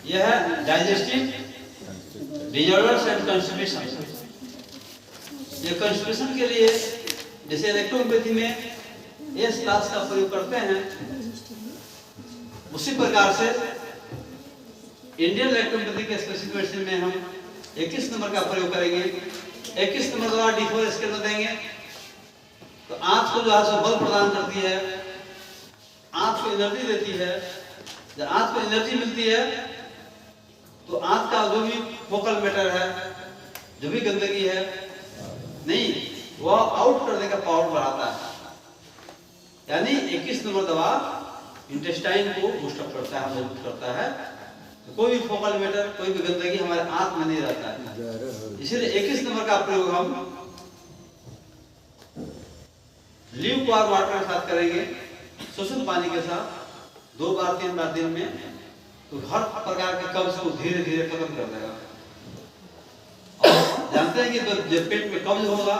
यह है digestive disorders and constipation. ये कॉन्स्टिपेशन के लिए जैसे इलेक्ट्रोपैथी में एस क्लास का प्रयोग करते हैं, उसी प्रकार से इंडियन इलेक्ट्रोपैथी के स्पेसिफिक मेडिसिन में हम 21 नंबर का प्रयोग करेंगे। 21 नंबर द्वारा D4 स्केल में देंगे तो आंख को जो है सो बल प्रदान करती है, आंख को एनर्जी देती है। जब आंख को एनर्जी मिलती है तो आंख का जो भी फोकल मैटर है, जो भी गंदगी है, नहीं वह आउट करने का पावर बढ़ाता है। यानी 21 नंबर दवा इंटेस्टाइन को बूस्ट अप करता है, मजबूत करता है। तो कोई भी फोकल मैटर, कोई भी गंदगी हमारे आंख में नहीं रहता है। इसीलिए 21 नंबर का प्रयोग हम ल्यूकवार्म वाटर के साथ करेंगे, शुष्क पानी के साथ 2 बार 3 बार दिन में, तो हर प्रकार के कब्ज को धीरे धीरे खत्म कर देगा। और जानते हैं कि जब पेट में कब्ज होगा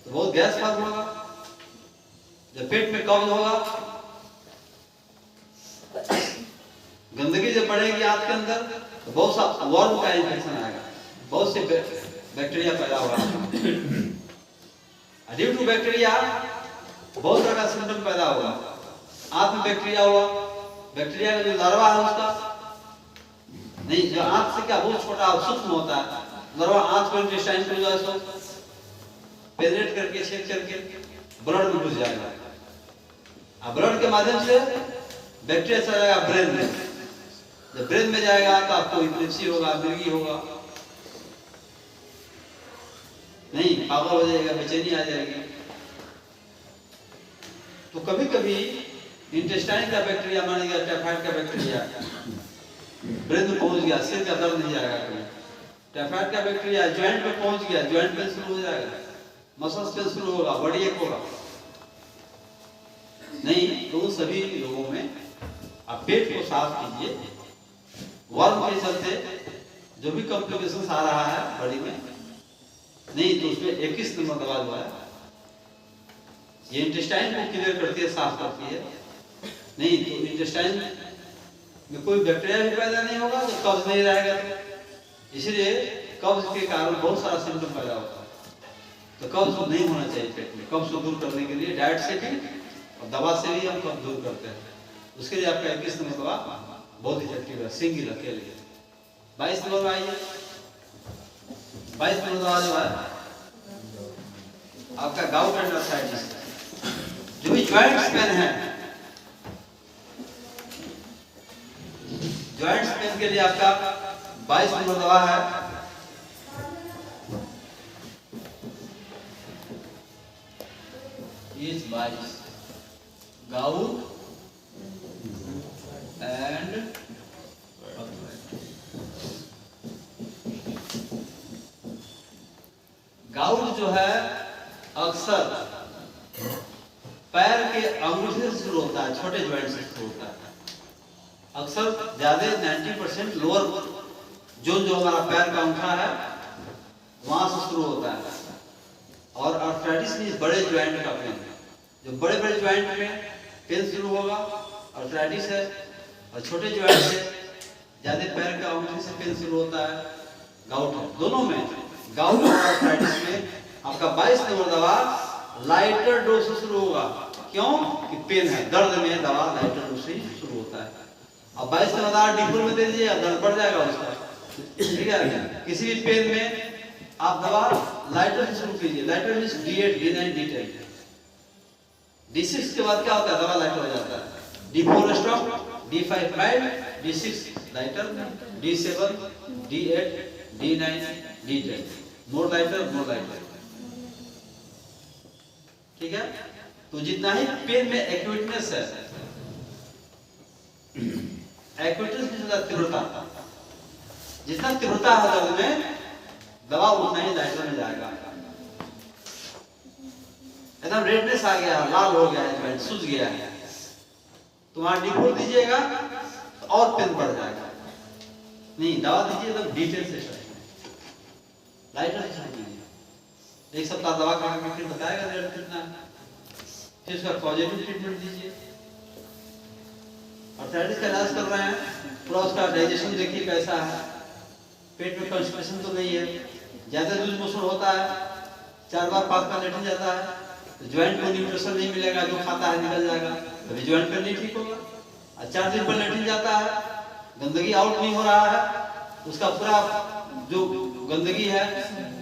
तो बहुत गैस फॉर्म होगा। जब पेट में कब्ज होगा, गंदगी जब बढ़ेगी आंत के अंदर तो बहुत सा वर्म का इन्फेक्शन आएगा, बहुत से बैक्टीरिया पैदा होगा। ड्यू टू बैक्टीरिया बहुत तरह का सिम्टम पैदा होगा। आंत में बैक्टीरिया हुआ, बैक्टीरिया का जो लार्वा है उसका, नहीं जो आंत से क्या बहुत छोटा सूक्ष्म होता है, लार्वा आंत को इंटेस्टाइन को जो है सो पेनिट्रेट करके छेद करके ब्लड में घुस जाएगा। अब ब्लड के माध्यम से बैक्टीरिया चला जाएगा ब्रेन में। जब ब्रेन में जाएगा तो आपको इपिलेप्सी होगा, मिर्गी होगा, नहीं पागल हो जाएगा, बेचैनी आ जाएगी। तो कभी कभी इंटेस्टाइन का बैक्टीरिया, मान लीजिए टाइफाइड का बैक्टीरिया ब्रेन में पहुंच गया, सिर का दर्द नहीं जाएगा। कभी टाइफाइड का बैक्टीरिया ज्वाइंट में पहुंच गया, ज्वाइंट पेन शुरू हो जाएगा, मसल्स पेन शुरू होगा, बॉडी एक होगा। नहीं तो उन सभी लोगों में आप पेट को साफ कीजिए। वर्म के चलते जो भी कॉम्प्लिकेशन आ रहा है बॉडी में, नहीं तो उसमें 21 नंबर दवा जो है ये इंटेस्टाइन को क्लियर करती है, साफ करती है। नहीं तो इंटेस्टाइन में कोई बैक्टीरिया भी पैदा नहीं होगा, तो कब्ज नहीं रहेगा। इसलिए कब्ज के कारण बहुत सारा सिम्टम पैदा होता है। तो कब्ज नहीं होना चाहिए पेट में। कब्ज को दूर करने के लिए डाइट से भी और दवा से भी हम कब्ज दूर करते हैं। उसके लिए आपका 21 नंबर दवा बहुत इफेक्टिव है, सिंगल अकेले। 22 नंबर आइए। 22 नंबर दवा जो है आपका गाउट एंड आर्थराइटिस, जो भी जॉइंट्स पेन है, जॉइंट्स पेन के लिए आपका 22 नंबर दवा है। इस 22 गाउट एंड गाउट जो है अक्सर पैर के अंगूठे से शुरू होता है, छोटे जॉइंट से शुरू होता है। अक्सर ज्यादा 90% लोअर जो हमारा पैर का अंगूठा है वहां से शुरू होता है। और आर्थराइटिस में बड़े ज्वाइंट का पेन, जो बड़े बड़े ज्वाइंट में पेन शुरू होगा आर्थराइटिस है। और छोटे ज्वाइंट से ज्यादा पैर के अंगूठे से पेन शुरू होता है, गाउट है। दोनों में गाउट और आर्थराइटिस में आपका 22 नंबर दवा लाइटर डोज से शुरू होगा। क्यों कि पेन है, दर्द में दवा लाइटर डोज से शुरू होता है। अब 22 नंबर दवा D4 में दे दीजिए, दर्द बढ़ जाएगा उसका, ठीक है। किसी भी पेन में आप दवा लाइटर से शुरू कीजिए। Lighter means D8 D9 D10 D6 के बाद क्या होता है, दवा लाइटर हो जाता है। D4 stop, D5 mild, D6 lighter, D7 D8 D9 D10 मोर लाइटर, ठीक है। तो जितना ही पेन में एक्यूटनेस है, एक्यूटनेस की तीव्रता, जितना तीव्रता है दर्द में, दवा उतना ही लाइटर में जाएगा। एकदम रेडनेस आ गया, लाल हो गया है, सूज गया है, तो वहां D4 दीजिएगा तो और पेन बढ़ जाएगा। नहीं, दवा दीजिए एकदम डिटेल से लाइटर से कीजिए। एक सप्ताह दवा खा के फिर बताएगा रिजल्ट कितना है, फिर उसका पॉजिटिव ट्रीटमेंट दीजिए। आर्थराइटिस का इलाज कर रहे हैं, पूरा उसका डाइजेशन देखिए कैसा है, पेट में कॉन्स्टिपेशन तो नहीं है, ज़्यादा लूज मोशन होता है, 4 बार 5 बार लेटन जाता है, तो ज्वाइंट को न्यूट्रिशन नहीं मिलेगा, जो खाता है निकल जाएगा, तभी ज्वाइंट पेन नहीं ठीक होगा। 4 दिन पर लेटन जाता है, गंदगी आउट नहीं हो रहा है, उसका पूरा जो गंदगी है,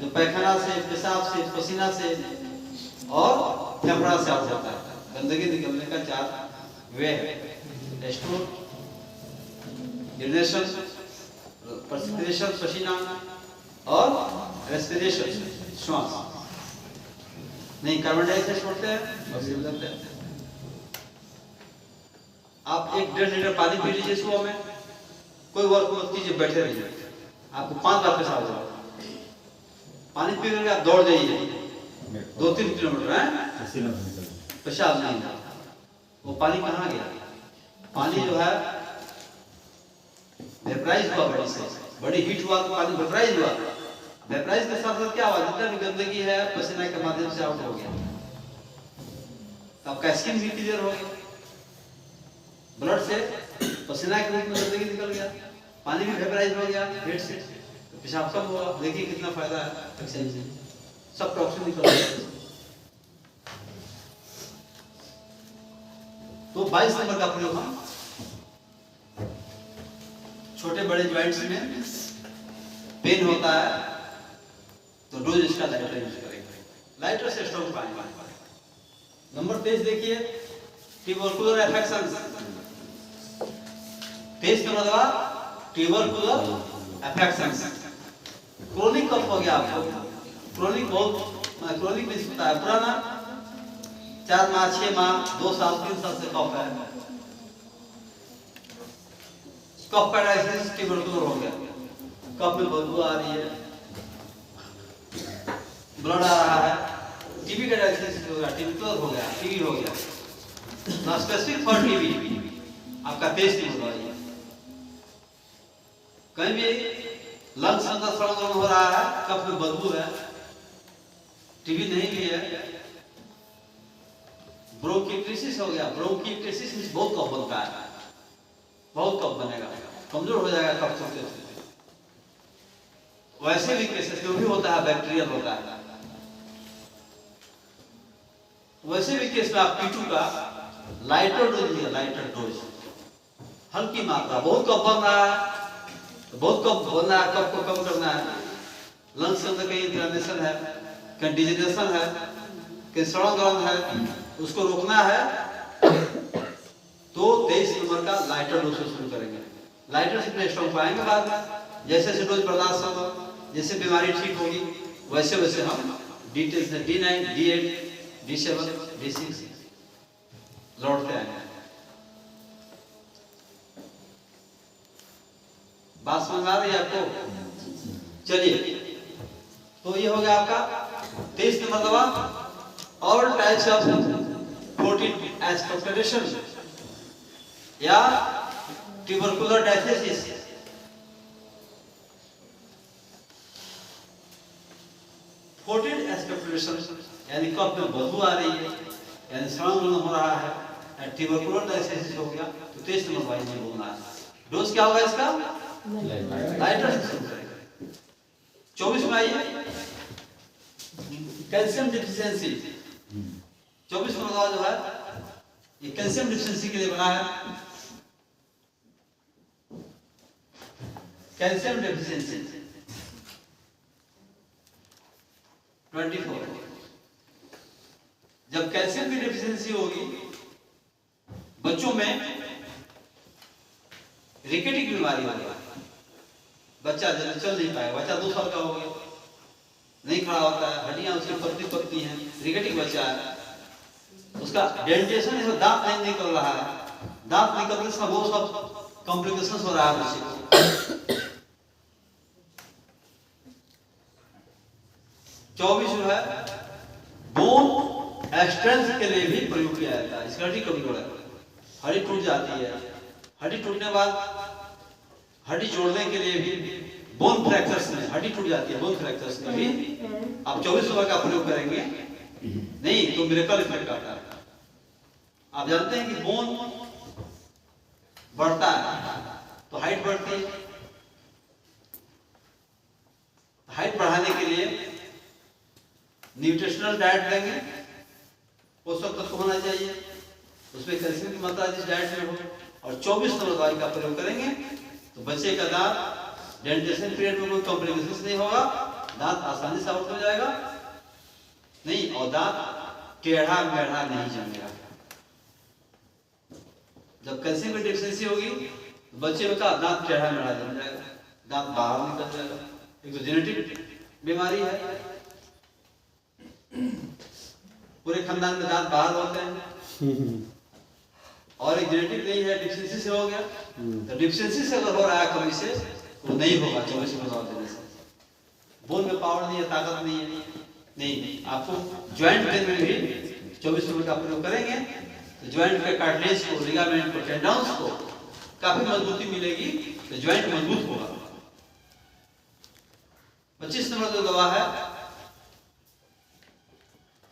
जो पैखाना से, पेशाब से, पसीना से और फेफड़ा से आउट होता है, गंदगी निकलने का 4 वे है, स्टूल, यूरिनेशन, पर्सपिरेशन पसीना और रेस्पिरेशन श्वास। नहीं कार्बन डाइऑक्साइड छोड़ते हैं, ऑक्सीजन लेते हैं। आप 1-1.5 लीटर पानी पी लीजिए सुबह में, कोई वर्क मत कीजिए, बैठे रहिए, आपको 5 बार पेशाब होगा। पानी पी करके आप दौड़ जाइए 2-3 किलोमीटर है, पेशाब नहीं था, वो पानी कहाँ गया? पानी जो है वेपराइज हुआ, बड़ी हीट हुआ तो पानी वेपराइज हुआ, वेपराइज के साथ साथ क्या हुआ, जितना भी गंदगी है पसीना के माध्यम से आउट हो गया, आपका स्किन भी क्लियर हो गया, ब्लड से पसीना के रूप में गंदगी निकल गया, पानी भी वेपराइज हो गया हीट से, तो पेशाब कम हुआ। देखिए कितना फायदा है एक्सरसाइज से, सब टॉक्सिन निकल गया। तो 22 नंबर का प्रयोग हम छोटे बड़े ज्वाइंट्स में पेन होता है तो डोज इसका लाइटर यूज करेंगे, लाइटर से स्ट्रोक पाएंगे। नंबर 23 देखिए, ट्यूबरकुलर अफेक्शंस। 23 नंबर दवा ट्यूबरकुलर अफेक्शंस। क्रोनिक कफ हो गया आपको, क्रोनिक मींस होता है पुराना, 4 माह 6 माह 2 साल 3 साल से कफ है, कफ पैरालिसिस ट्यूबरकुलर हो गया, कफ में बदबू आ रही है, ब्लड आ रहा है, टीबी का डायग्नोसिस हो गया, टीबी हो गया, टीबी हो गया, ना स्पेसिफिक फॉर टीबी आपका टेस्ट नहीं होगा। कहीं भी लंग्स में सड़न हो रहा है, कफ में बदबू है, टीबी नहीं भी है, ब्रोंकिटिस हो गया, ब्रोंकिटिस बहुत कफ बनता है, बहुत कफ बनेगा, कमजोर हो जाएगा कफ से। वैसे भी केसेस जो भी होता है बैक्टीरियल होता है, वैसे भी केस में आप P2 का लाइटर डोज लिया, लाइटर डोज, हल्की मात्रा, बहुत कफ बन रहा है, बहुत कफ बन रहा है, कफ को कम करना है, लंग्स के अंदर कहीं इन्फ्लेमेशन है, कहीं डिजीनेशन है, कहीं सड़न गलन है, उसको रोकना है, तो 23 नंबर का लाइटर डोज से शुरू करेंगे। लाइटर से स्ट्रॉन्ग पाएंगे बाद में, जैसे जैसे डोज बर्दाश्त होगा, जैसे बीमारी ठीक होगी, वैसे वैसे हम डिटेल्स में D9, D8, D7, D6 लौटते आएंगे। बात समझ आ रही है आपको? चलिए, तो ये हो गया आपका 23 नंबर दवा। और टाइप्स ऑफ प्रोटीन एस्पेक्टेशन या ट्यूबरकुलर डायथेसिस। प्रोटीन एस्पेक्टेशन यानी कफ में बदबू आ रही है, यानी सड़न हो रहा है, ट्यूबरकुलर डायथेसिस हो गया, तो 23 नंबर वाइज में बोलना है। डोज क्या होगा इसका? लाइटर से शुरू करेंगे। 24 में आइए, कैल्शियम डिफिशियंसी। 24 में दवा जो है ये कैल्शियम डिफिशियंसी के लिए बना है। Calcium deficiency 24। जब कैल्शियम की डिफिशियंसी होगी, बच्चों में रिकेटिक बीमारी होगी, बच्चा जल्दी चल नहीं पाएगा, बच्चा 2 साल का हो गया, नहीं खड़ा होता है, हड्डियां उसकी पतली पतली हैं, रिकेटिक बच्चा है, उसका डेंटेशन है, दांत नहीं निकल रहा है, दांत निकलने से वो सब कॉम्प्लिकेशंस हो रहा है बच्चे को। 24 जो है बोन स्ट्रेंथ के लिए भी प्रयोग किया जाता है। इसका हड्डी कमजोर है, हड्डी टूट जाती है, हड्डी टूटने बाद हड्डी जोड़ने के लिए भी बोन फ्रैक्चर्स में हड्डी टूट जाती है, बोन फ्रैक्चर्स में भी आप 24 नंबर का प्रयोग करेंगे, नहीं तो मिरेकल इफेक्ट आता है। आप जानते हैं कि बोन बढ़ता है तो हाइट बढ़ती है। हाइट बढ़ाने के लिए न्यूट्रिशनल डाइट देंगे, पोषक तत्व होना चाहिए, उसमें कैल्शियम की मात्रा जिस डाइट में हो, और 24 नंबर दवाई का प्रयोग करेंगे तो बच्चे का दांत डेंटेशन पीरियड में कोई कॉम्प्लिकेशन नहीं होगा, दांत आसानी से आउट हो जाएगा नहीं, और दांत टेढ़ा मेढ़ा नहीं जमेगा। जब कैल्शियम की डेफिशिएंसी होगी तो बच्चे का दांत टेढ़ा मेढ़ा जम जाएगा, दांत बाहर निकल जाएगा। एक तो जेनेटिक बीमारी है, पूरे खानदान में दांत बाहर होते हैं, और एक जेनेटिक नहीं है, डिफिशिएंसी से हो गया। तो डिफिशिएंसी से अगर हो रहा है कमी से तो नहीं होगा 24 नंबर दवा देने से। बोन में पावर नहीं है, ताकत नहीं है, नहीं, आपको ज्वाइंट पेन में भी 24 नंबर का प्रयोग करेंगे तो ज्वाइंट के कार्टिलेज को, लिगामेंट को, टेंडन्स को काफी मजबूती मिलेगी, तो ज्वाइंट मजबूत होगा। 25 नंबर जो दवा है